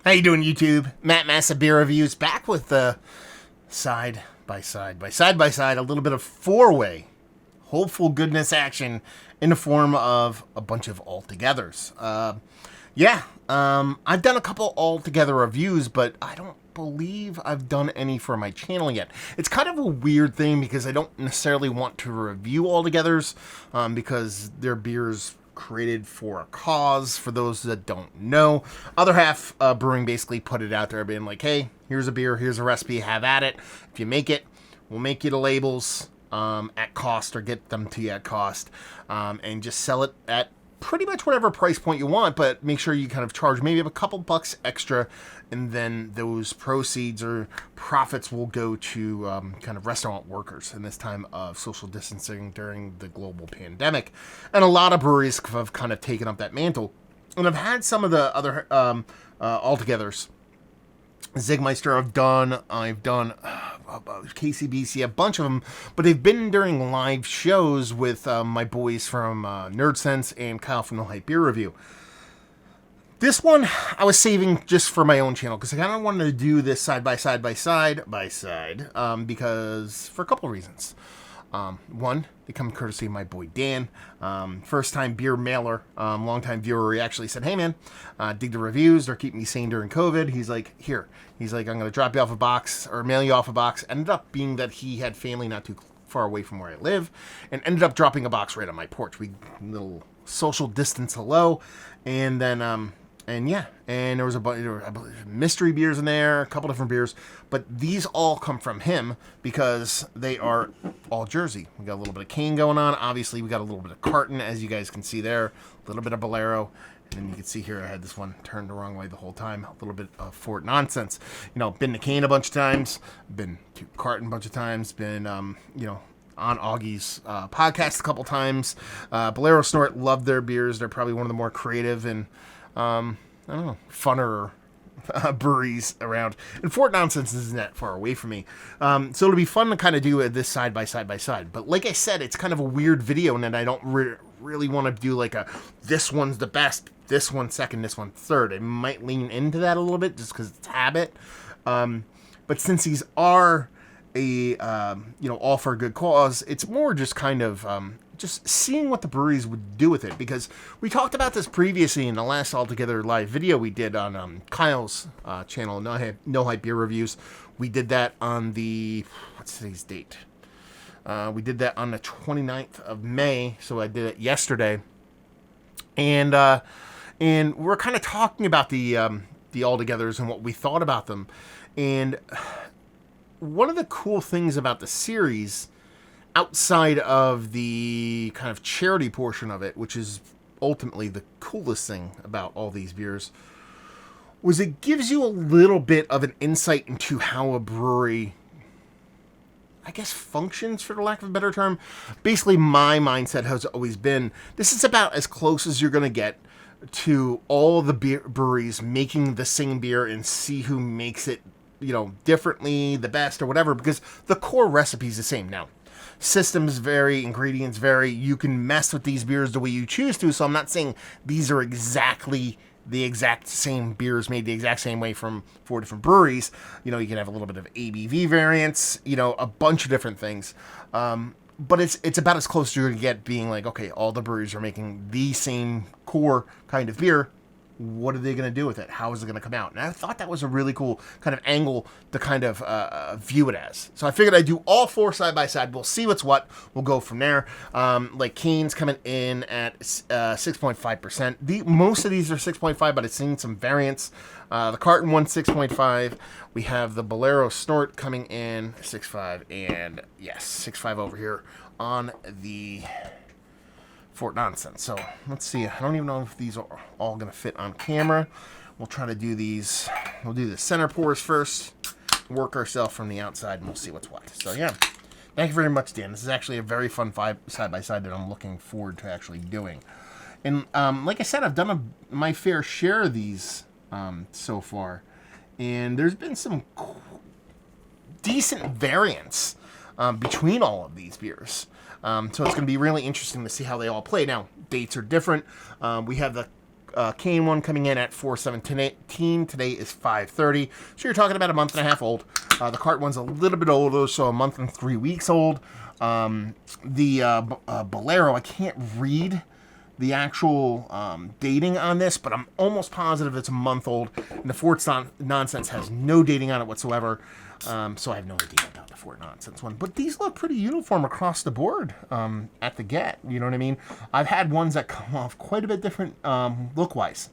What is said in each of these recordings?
How you doing, YouTube? Matt Massa Beer Reviews back with the side by side, a little bit of four-way hopeful goodness action in the form of a bunch of all-togethers. I've done a couple all-together reviews, but I don't believe I've done any for my channel yet. It's kind of a weird thing because I don't necessarily want to review all-togethers because they're beers created for a cause. For those that don't know, Other Half Brewing basically put it out there being like, hey, here's a beer, here's a recipe, have at it. If you make it, we'll make you the labels at cost, or get them to you at cost, and just sell it at pretty much whatever price point you want, but make sure you kind of charge maybe a couple bucks extra, and then those proceeds or profits will go to kind of restaurant workers in this time of social distancing during the global pandemic. And a lot of breweries have kind of taken up that mantle. And I've had some of the other all-togethers. Zigmeister I've done KCBC, a bunch of them, but they've been during live shows with my boys from Nerd Sense and Kyle from No Hype Beer Review. This one I was saving just for my own channel because I kind of wanted to do this side by side because for a couple of reasons. One, they come courtesy of my boy Dan, first time beer mailer, long time viewer. He actually said, hey man, dig the reviews, they're keeping me sane during COVID. He's like, I'm going to drop you off a box or mail you off a box. Ended up being that he had family not too far away from where I live, and ended up dropping a box right on my porch. We little social distance hello, and then and there was a bunch of mystery beers in there, a couple different beers, but these all come from him because they are all Jersey. We got a little bit of Kane going on. Obviously, we got a little bit of Carton, as you guys can see there, a little bit of Bolero, and then you can see here I had this one turned the wrong way the whole time. A little bit of Fort nonsense. Been to Kane a bunch of times, been to Carton a bunch of times, been on Augie's podcast a couple times. Bolero, Snort, love their beers. They're probably one of the more creative and I don't know, funner breweries around. And Fort Nonsense isn't that far away from me. So it'll be fun to kind of do this side by side. But like I said, it's kind of a weird video, and I don't really want to do like this one's the best, this one's second, this one's third. I might lean into that a little bit just because it's habit. But since these are all for a good cause, it's more just kind of just seeing what the breweries would do with it, because we talked about this previously in the last Altogether live video we did on Kyle's channel, No Hype Beer Reviews. We did that on what's today's date? We did that on the 29th of May, so I did it yesterday. And we're kind of talking about the Altogether's and what we thought about them. And one of the cool things about the series, outside of the kind of charity portion of it, which is ultimately the coolest thing about all these beers, was it gives you a little bit of an insight into how a brewery, I guess, functions, for the lack of a better term. Basically, my mindset has always been, this is about as close as you're going to get to all the breweries making the same beer and see who makes it, differently, the best, or whatever, because the core recipe is the same. Now, systems vary, ingredients vary. You can mess with these beers the way you choose to, so I'm not saying these are exactly the exact same beers made the exact same way from 4 different breweries. You can have a little bit of ABV variants, a bunch of different things. But it's about as close as you're going to get being like, okay, all the breweries are making the same core kind of beer. What are they going to do with it? How is it going to come out? And I thought that was a really cool kind of angle to kind of view it as. So I figured I'd do all 4 side by side. We'll see what's what. We'll go from there. Like Kane's coming in at 6.5%. Most of these are 6.5, but I've seen some variants. The Carton one, 6.5. We have the Bolero Snort coming in 6.5. And yes, 6.5 over here on the Fort Nonsense. So let's see. I don't even know if these are all going to fit on camera. We'll try to do these. We'll do the center pours first, work ourselves from the outside, and we'll see what's what. So yeah, thank you very much, Dan. This is actually a very fun side by side that I'm looking forward to actually doing. And like I said, I've done my fair share of these so far, and there's been some decent variants between all of these beers. So it's going to be really interesting to see how they all play. Now, dates are different. We have the Kane one coming in at 417. Today is 5:30. So you're talking about a month and a half old. The Carton one's a little bit older, so a month and 3 weeks old. The Bolero, I can't read the actual dating on this, but I'm almost positive it's a month old. And the Fort Nonsense has no dating on it whatsoever. So I have no idea about the Fort Nonsense one. But these look pretty uniform across the board at the get. You know what I mean? I've had ones that come off quite a bit different look-wise.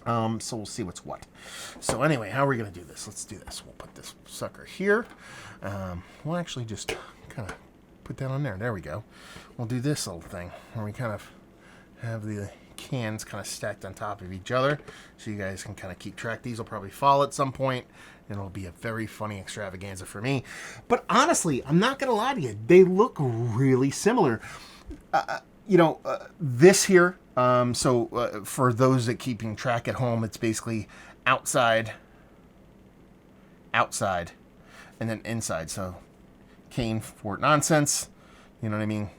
So we'll see what's what. So anyway, how are we going to do this? Let's do this. We'll put this sucker here. We'll actually just kind of put that on there. There we go. We'll do this little thing where we kind of have the cans kind of stacked on top of each other so you guys can kind of keep track. These will probably fall at some point, and it'll be a very funny extravaganza for me. But honestly, I'm not going to lie to you. They look really similar. This here, for those that keeping track at home, it's basically outside, and then inside. So Kane, Fort Nonsense, you know what I mean?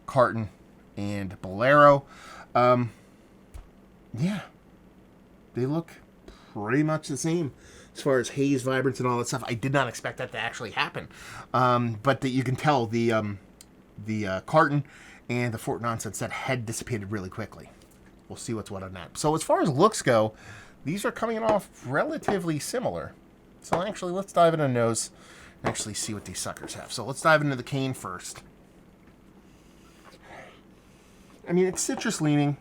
Carton and Bolero. Yeah, they look pretty much the same as far as haze, vibrance, and all that stuff. I did not expect that to actually happen, but that you can tell the Carton and the Fort Nonsense, that head dissipated really quickly. We'll see what's what on that. So as far as looks go, these are coming off relatively similar. So actually, let's dive into the nose and actually see what these suckers have. So let's dive into the Kane first. I mean, it's citrus leaning.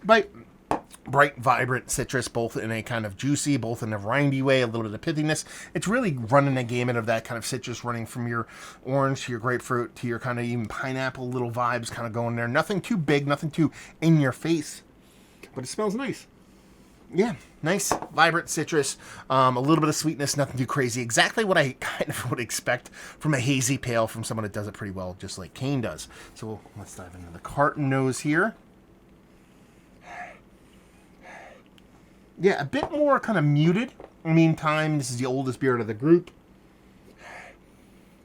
Bright, vibrant citrus, both in a kind of juicy, both in a rindy way, a little bit of pithiness. It's really running the gamut of that kind of citrus, running from your orange to your grapefruit to your kind of even pineapple little vibes kind of going there. Nothing too big, nothing too in your face, but it smells nice. Yeah, nice, vibrant citrus, a little bit of sweetness, nothing too crazy. Exactly what I kind of would expect from a hazy pale from someone that does it pretty well, just like Kane does. So let's dive into the Carton nose here. Yeah, a bit more kind of muted. Meantime, this is the oldest beer out of the group.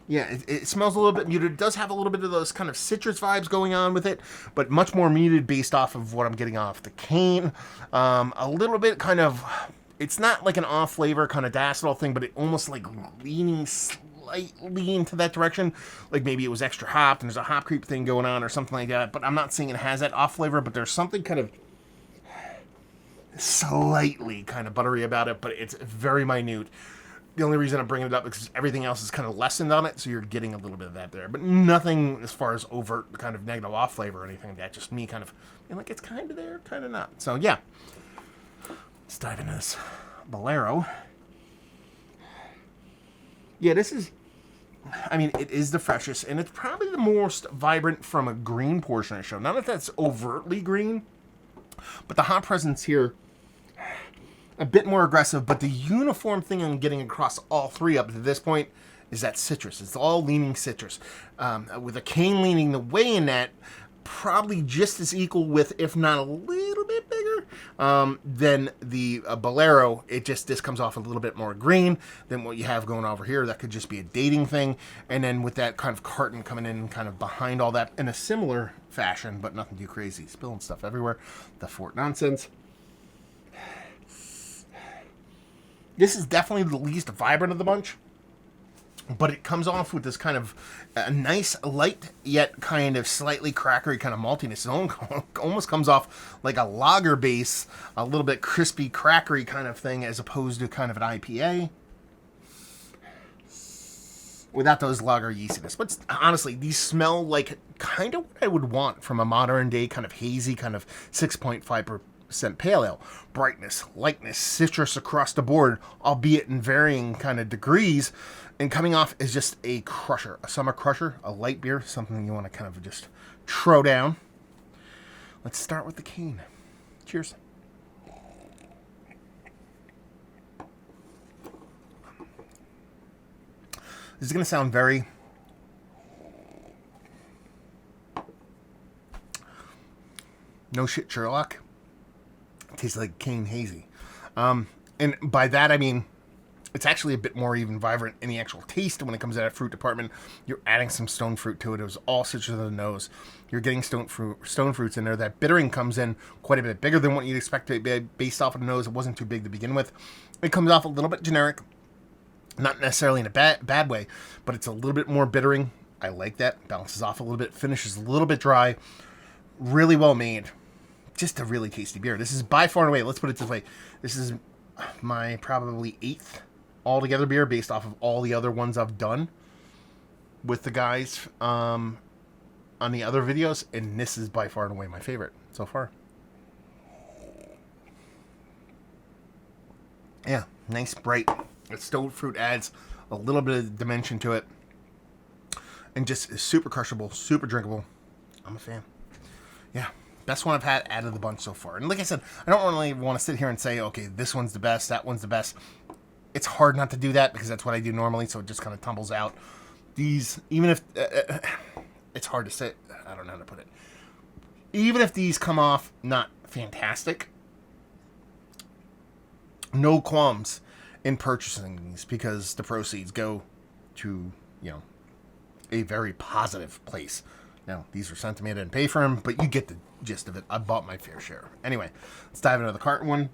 Yeah, it smells a little bit muted. It does have a little bit of those kind of citrus vibes going on with it, but much more muted based off of what I'm getting off the Kane. A little bit kind of, it's not like an off flavor kind of dacetyl thing, but it almost like leaning slightly into that direction. Like maybe it was extra hopped and there's a hop creep thing going on or something like that, but I'm not saying it has that off flavor, but there's something kind of slightly kind of buttery about it, but it's very minute. The only reason I'm bringing it up is because everything else is kind of lessened on it, so you're getting a little bit of that there. But nothing as far as overt kind of negative off flavor or anything like that. Just me kind of being like, it's kind of there, kind of not. So, yeah. Let's dive into this Bolero. Yeah, this is, I mean, it is the freshest, and it's probably the most vibrant from a green portion of the show. Not that that's overtly green, but the hot presence here, a bit more aggressive, but the uniform thing I'm getting across all three up to this point is that citrus. It's all leaning citrus. With a Kane leaning the way in that, probably just as equal with, if not a little bit bigger, than the Bolero. This comes off a little bit more green than what you have going over here. That could just be a dating thing. And then with that kind of Carton coming in kind of behind all that in a similar fashion, but nothing too crazy. Spilling stuff everywhere. The Fort Nonsense. This is definitely the least vibrant of the bunch, but it comes off with this kind of a nice, light, yet kind of slightly crackery kind of maltiness. It almost comes off like a lager base, a little bit crispy, crackery kind of thing, as opposed to kind of an IPA. Without those lager yeastiness. But honestly, these smell like kind of what I would want from a modern day kind of hazy, kind of 6.5% pale ale. Brightness, lightness, citrus across the board, albeit in varying kind of degrees, and coming off is just a crusher, a summer crusher, a light beer, something you want to kind of just throw down. Let's start with the Kane. Cheers. This is going to sound very no shit Sherlock. Tastes like Kane hazy. And by that I mean It's actually a bit more even vibrant in the actual taste when it comes to that fruit department. You're adding some stone fruit to it. It was all citrus on the nose. You're getting stone fruits in there. That bittering comes in quite a bit bigger than what you'd expect to be based off of the nose. It wasn't too big to begin with. It comes off a little bit generic, not necessarily in a bad way, but it's a little bit more bittering. I like that. Balances off a little bit. Finishes a little bit dry. Really well made. Just a really tasty beer. This is by far and away, let's put it this way, this is my probably 8th altogether beer based off of all the other ones I've done with the guys on the other videos, and this is by far and away my favorite so far. Yeah, nice, bright. The stone fruit adds a little bit of dimension to it, and just is super crushable, super drinkable. I'm a fan. Yeah, best one I've had out of the bunch so far. And like I said, I don't really want to sit here and say, okay, this one's the best, that one's the best. It's hard not to do that because that's what I do normally, so it just kind of tumbles out. These, even if... it's hard to say. I don't know how to put it. Even if these come off not fantastic, no qualms in purchasing these because the proceeds go to, a very positive place. Now, these are sent to me. I didn't pay for them, but you get the gist of it. I bought my fair share. Anyway, let's dive into the Carton one.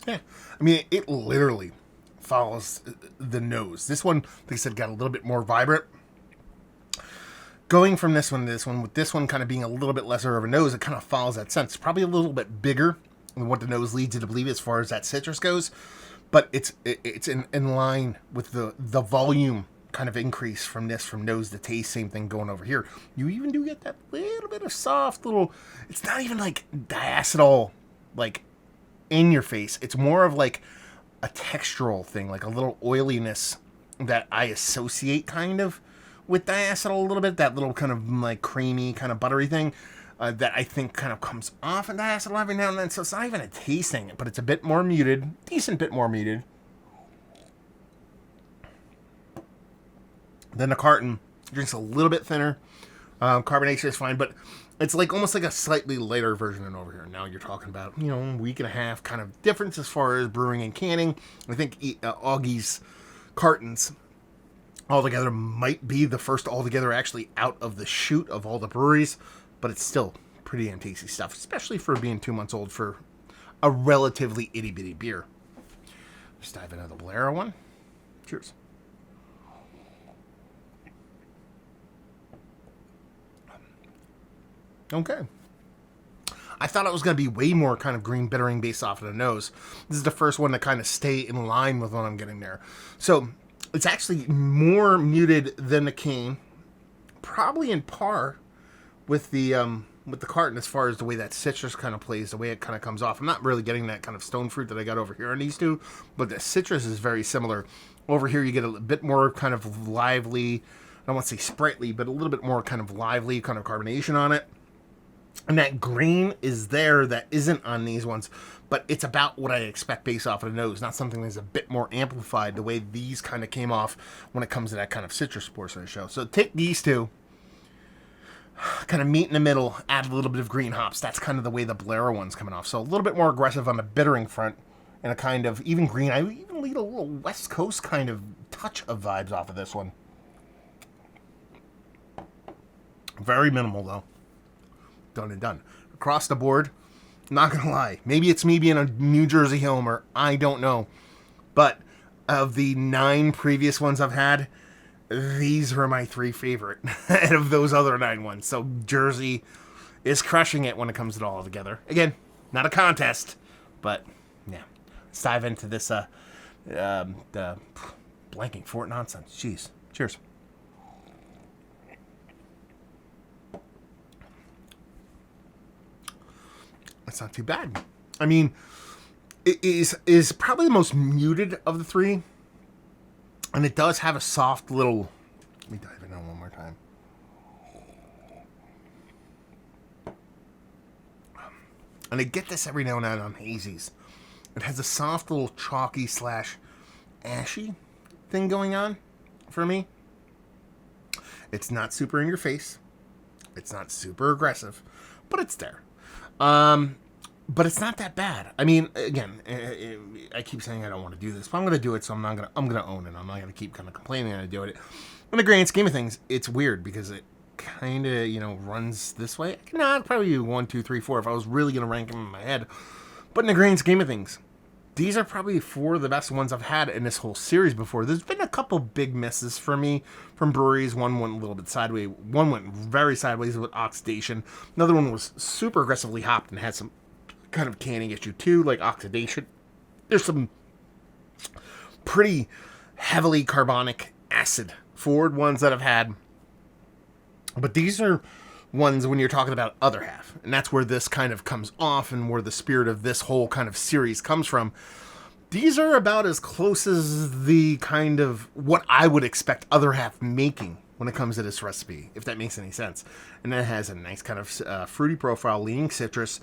Yeah, I mean, it literally follows the nose. This one, like I said, got a little bit more vibrant. Going from this one to this one, with this one kind of being a little bit lesser of a nose, it kind of follows that sense. It's probably a little bit bigger than what the nose leads you to believe as far as that citrus goes, but it's in line with the volume kind of increase from this, from nose to taste. Same thing going over here. You even do get that little bit of soft little, it's not even like diacetyl, like in your face. It's more of like a textural thing, like a little oiliness that I associate kind of with diacetyl a little bit, that little kind of like creamy, kind of buttery thing that I think kind of comes off in diacetyl every now and then. So it's not even a tasting, but it's a bit more muted, decent bit more muted. Then the Carton drinks a little bit thinner. Carbonation is fine, but it's like almost like a slightly lighter version than over here. Now you're talking about, a week and a half kind of difference as far as brewing and canning. I think Augie's Cartons altogether might be the first altogether actually out of the chute of all the breweries, but it's still pretty damn tasty stuff, especially for being 2 months old for a relatively itty bitty beer. Let's dive into the Bolero one. Cheers. Okay. I thought it was going to be way more kind of green bittering based off of the nose. This is the first one to kind of stay in line with what I'm getting there. So it's actually more muted than the Kane, probably in par with the Carton as far as the way that citrus kind of plays, the way it kind of comes off. I'm not really getting that kind of stone fruit that I got over here on these two, but the citrus is very similar. Over here you get a bit more kind of lively, I don't want to say sprightly, but a little bit more kind of lively kind of carbonation on it. And that green is there that isn't on these ones, but it's about what I expect based off of the nose, not something that's a bit more amplified the way these kind of came off when it comes to that kind of citrus portion of the show. So take these two, kind of meet in the middle, add a little bit of green hops. That's kind of the way the Bolero one's coming off. So a little bit more aggressive on the bittering front and a kind of even green. I even lead a little West Coast kind of touch of vibes off of this one. Very minimal though. Done and done. Across the board, not gonna lie, maybe it's me being a New Jersey homer, I don't know, but of the 9 previous ones I've had, these were my 3 favorite out of those other 9 ones. So Jersey is crushing it when it comes to it all together. Again, not a contest, but yeah, let's dive into this the blanking Fort nonsense. Jeez. Cheers. That's not too bad. I mean, it is probably the most muted of the 3. And it does have a soft little... Let me dive in on one more time. And I get this every now and then on hazies. It has a soft little chalky / ashy thing going on for me. It's not super in your face. It's not super aggressive, but it's there. But it's not that bad. I mean, again, I keep saying I don't want to do this, but I'm going to do it, so I'm going to own it. I'm not going to keep kind of complaining that I do it. In the grand scheme of things, it's weird because it kind of, runs this way. Nah, probably 1, 2, 3, 4 if I was really going to rank them in my head. But in the grand scheme of things, these are probably 4 of the best ones I've had in this whole series before. There's been a couple big misses for me from breweries. One went a little bit sideways. One went very sideways with oxidation. Another one was super aggressively hopped and had some kind of canning issue too, like oxidation. There's some pretty heavily carbonic acid forward ones that I've had. But these are ones when you're talking about other half, and that's where this kind of comes off and where the spirit of this whole kind of series comes from. These are about as close as the kind of what I would expect other half making when it comes to this recipe, if that makes any sense. And that has a nice kind of fruity profile, leaning citrus.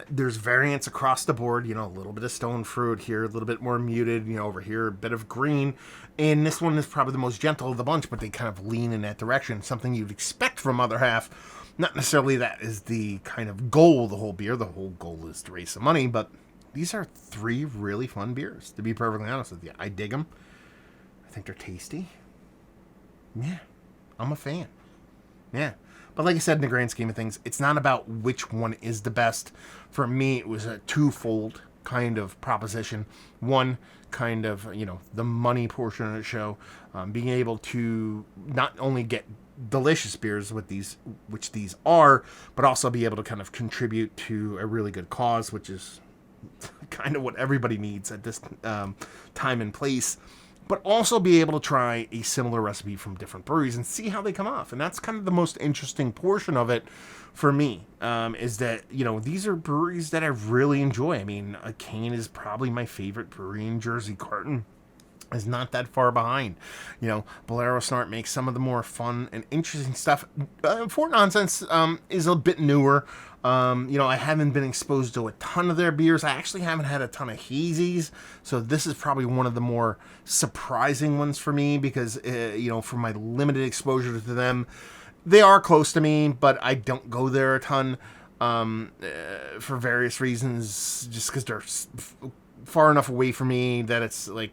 There's variants across the board, a little bit of stone fruit here, a little bit more muted, over here, a bit of green. And this one is probably the most gentle of the bunch, but they kind of lean in that direction, something you'd expect from other half. Not necessarily that is the kind of goal of the whole beer. The whole goal is to raise some money, but these are 3 really fun beers, to be perfectly honest with you. I dig them. I think they're tasty. Yeah, I'm a fan. Yeah. But like I said, in the grand scheme of things, it's not about which one is the best. For me, it was a twofold kind of proposition. One, kind of, the money portion of the show. Being able to not only get delicious beers with these, which these are, but also be able to kind of contribute to a really good cause, which is kind of what everybody needs at this time and place. But also be able to try a similar recipe from different breweries and see how they come off. And that's kind of the most interesting portion of it for me, is that, these are breweries that I really enjoy. I mean, Kane is probably my favorite brewery in Jersey. Carton is not that far behind. Bolero, Snort makes some of the more fun and interesting stuff. Fort Nonsense is a bit newer. I haven't been exposed to a ton of their beers. I actually haven't had a ton of hazies, so this is probably one of the more surprising ones for me because, from my limited exposure to them, they are close to me, but I don't go there a ton for various reasons, just because they're far enough away from me that it's like,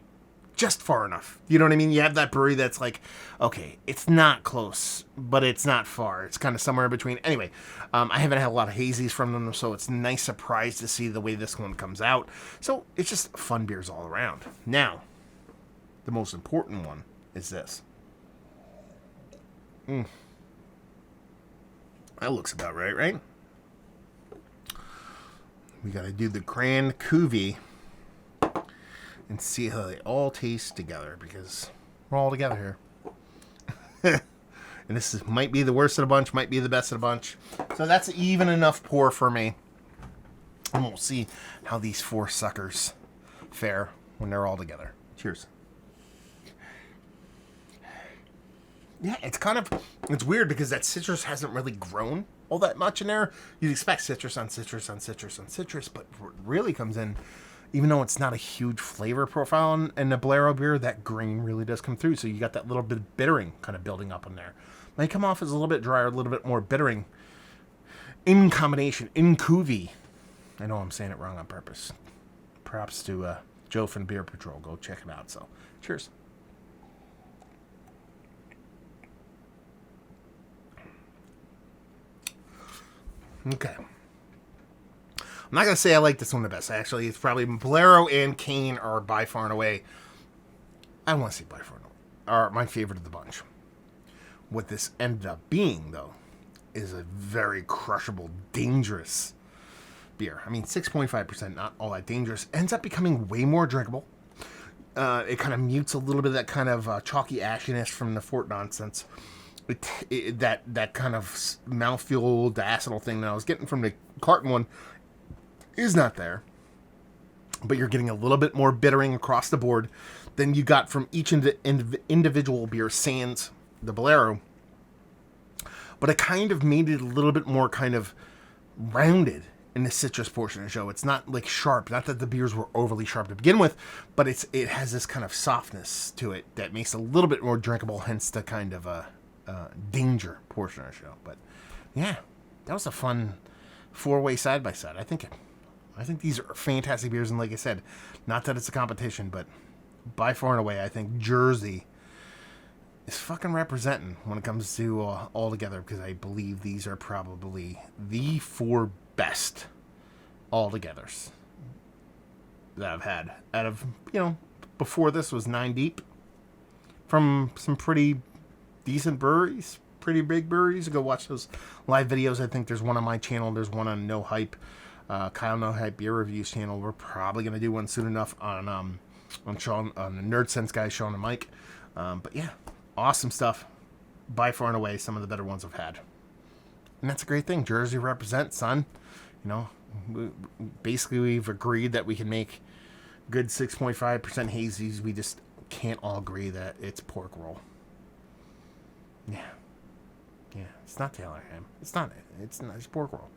just far enough. You know what I mean? You have that brewery that's like, okay, it's not close, but it's not far. It's kind of somewhere in between. Anyway, I haven't had a lot of hazies from them, so it's a nice surprise to see the way this one comes out. So it's just fun beers all around. Now, the most important one is this. That looks about right? We got to do the Grand Cuvee and see how they all taste together, because we're all together here. And this might be the worst of the bunch, might be the best of the bunch. So that's even enough pour for me. And we'll see how these 4 suckers fare when they're all together. Cheers. Yeah, it's weird because that citrus hasn't really grown all that much in there. You'd expect citrus on citrus on citrus on citrus, but what really comes in, even though it's not a huge flavor profile in the Bolero beer, that grain really does come through. So you got that little bit of bittering kind of building up in there. They come off as a little bit drier, a little bit more bittering in combination, in cuvee. I know I'm saying it wrong on purpose. Props to Joe from Beer Patrol. Go check it out. So, cheers. Okay. I'm not going to say I like this one the best. Actually, it's probably Bolero and Kane are by far and away. I don't want to say by far and away. Are my favorite of the bunch. What this ended up being, though, is a very crushable, dangerous beer. I mean, 6.5%, not all that dangerous. Ends up becoming way more drinkable. It kind of mutes a little bit of that kind of chalky ashiness from the Fort Nonsense. That kind of mouthfeel, acidyl thing that I was getting from the Carton one is not there. But you're getting a little bit more bittering across the board than you got from each individual beer, sans the Bolero. But it kind of made it a little bit more kind of rounded in the citrus portion of the show. It's not like sharp. Not that the beers were overly sharp to begin with, but it has this kind of softness to it that makes it a little bit more drinkable, hence the kind of danger portion of the show. But yeah, that was a fun 4-way side by side. I think these are fantastic beers, and like I said, not that it's a competition, but by far and away, I think Jersey is fucking representing when it comes to all together, because I believe these are probably the 4 best all togethers that I've had. Out of, before this was 9 Deep from some pretty decent breweries, pretty big breweries. Go watch those live videos. I think there's one on my channel. There's one on No Hype, Kyle No Hype Beer Reviews channel. We're probably gonna do one soon enough on Sean, on the Nerd Sense guys, Sean and Mike. But yeah, awesome stuff. By far and away, some of the better ones I've had, and that's a great thing. Jersey represents, son. Basically we've agreed that we can make good 6.5% hazies. We just can't all agree that it's pork roll. Yeah, it's not Taylor ham. It's not. It's pork roll.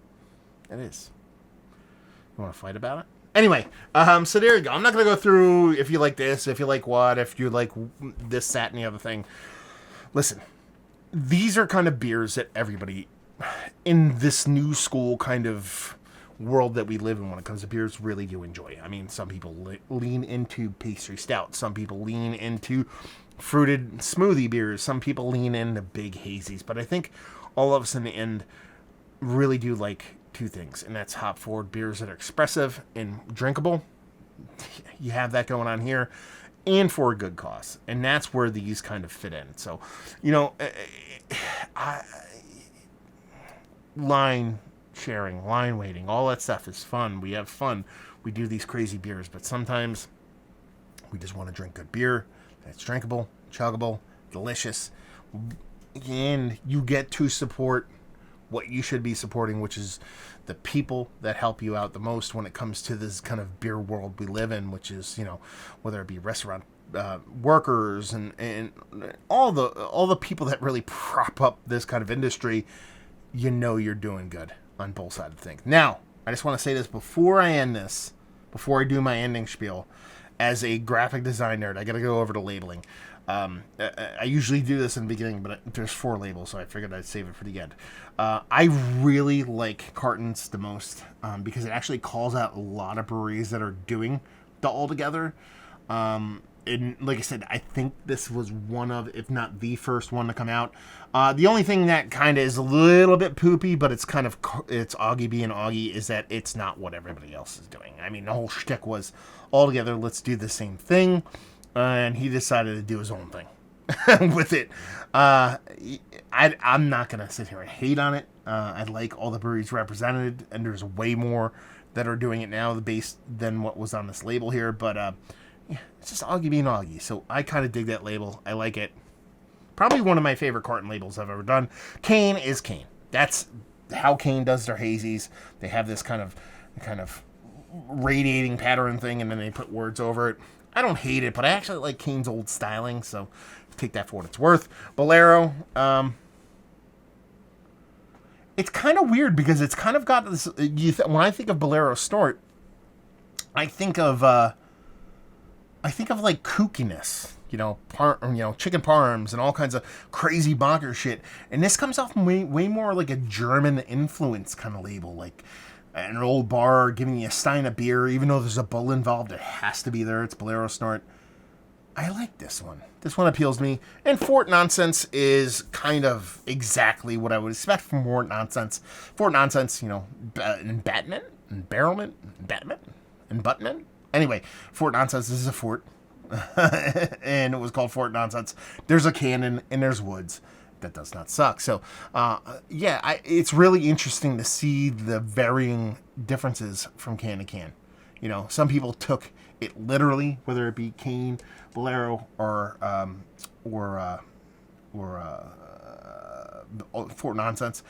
It is. You want to fight about it? Anyway, so there you go. I'm not going to go through if you like this, if you like what, if you like this, that, and the other thing. Listen, these are kind of beers that everybody in this new school kind of world that we live in when it comes to beers really do enjoy. I mean, some people lean into pastry stout. Some people lean into fruited smoothie beers. Some people lean into big hazies. But I think all of us in the end really do like 2 things, and that's hop forward beers that are expressive and drinkable. You have that going on here, and for a good cause, and that's where these kind of fit in. So, line sharing, line waiting, all that stuff is fun. We have fun. We do these crazy beers, but sometimes we just want to drink good beer that's drinkable, chuggable, delicious, and you get to support what you should be supporting, which is the people that help you out the most when it comes to this kind of beer world we live in, which is, whether it be restaurant workers and all the people that really prop up this kind of industry. You're doing good on both sides of things. Now, I just want to say this before I end this, before I do my ending spiel. As a graphic design nerd, I got to go over to labeling. I usually do this in the beginning, but there's 4 labels, so I figured I'd save it for the end. I really like Cartons the most because it actually calls out a lot of breweries that are doing the all together. And like I said, I think this was one of, if not the first one to come out. The only thing that kind of is a little bit poopy, but it's Augie being Augie, is that it's not what everybody else is doing. I mean, the whole shtick was all together, let's do the same thing. And he decided to do his own thing with it. I'm not going to sit here and hate on it. I like all the breweries represented, and there's way more that are doing it now than what was on this label here. But yeah, it's just Augie being Augie. So I kind of dig that label. I like it. Probably one of my favorite Carton labels I've ever done. Kane is Kane. That's how Kane does their hazies. They have this kind of radiating pattern thing, and then they put words over it. I don't hate it, but I actually like Kane's old styling, so take that for what it's worth. Bolero, it's kind of weird because it's kind of got this. When I think of Bolero Snort, I think of like kookiness, chicken parms and all kinds of crazy bonker shit. And this comes off way more like a German influence kind of label, like an old bar giving you a stein of beer, even though there's a bull involved, it has to be there. It's Bolero Snort. I like this one. This one appeals to me. And Fort Nonsense is kind of exactly what I would expect from Fort Nonsense. Fort Nonsense, and Batman, and Barrelman, and Batman, and Buttman. Anyway, Fort Nonsense is a fort. And it was called Fort Nonsense. There's a cannon, and there's woods. That does not suck. So, it's really interesting to see the varying differences from can to can. Some people took it literally, whether it be Kane, Bolero, or Fort Nonsense,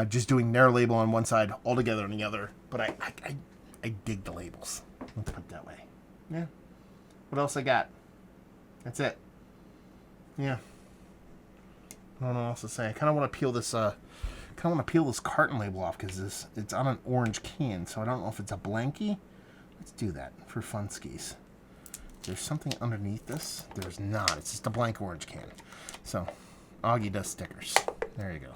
just doing their label on one side, all together on the other. But I dig the labels. Let's put it that way. Yeah. What else I got? That's it. Yeah. I don't know what else to say. I kind of want to peel this. Carton label off because it's on an orange can, so I don't know if it's a blankie. Let's do that for funskies. There's something underneath this. There's not. It's just a blank orange can. So, Augie does stickers. There you go.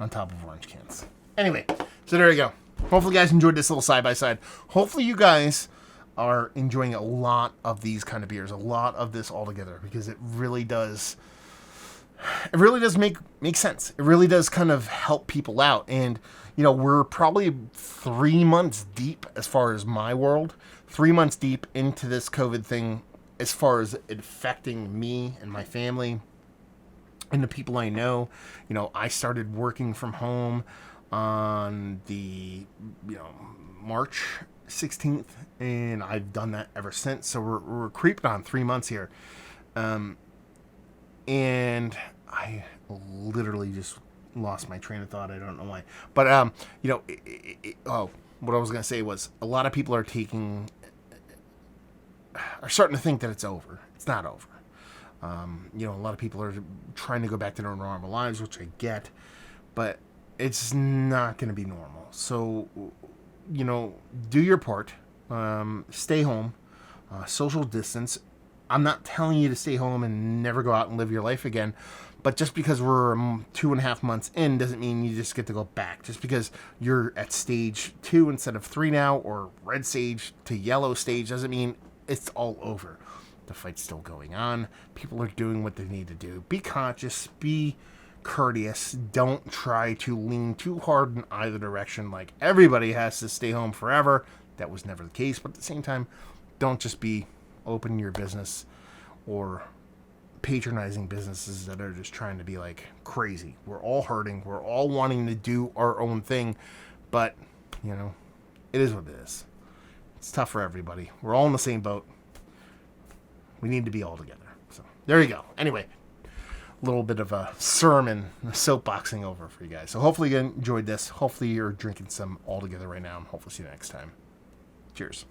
on top of orange cans. Anyway, so there you go. Hopefully you guys enjoyed this little side-by-side. Hopefully you guys are enjoying a lot of these kind of beers, a lot of this all together, because it really does make sense. It really does kind of help people out. And, we're probably 3 months deep as far as my world, 3 months deep into this COVID thing as far as it affecting me and my family and the people I know. I started working from home on the, March 16th, and I've done that ever since. So we're creeping on 3 months here. And I literally just lost my train of thought. I don't know why. But, what I was going to say was a lot of people are starting to think that it's over. It's not over. A lot of people are trying to go back to their normal lives, which I get, but it's not going to be normal. So, do your part. Stay home. Social distance. I'm not telling you to stay home and never go out and live your life again, but just because we're 2.5 months in doesn't mean you just get to go back. Just because you're at stage 2 instead of 3 now, or red stage to yellow stage, doesn't mean it's all over. The fight's still going on. People are doing what they need to do. Be conscious. Be courteous. Don't try to lean too hard in either direction. Like everybody has to stay home forever. That was never the case. But at the same time, don't just be opening your business or patronizing businesses that are just trying to be like crazy. We're all hurting. We're all wanting to do our own thing. But, it is what it is. It's tough for everybody. We're all in the same boat. We need to be all together. So there you go. Anyway, a little bit of a sermon, soapboxing over for you guys. So hopefully you enjoyed this. Hopefully you're drinking some all together right now, and hopefully see you next time. Cheers.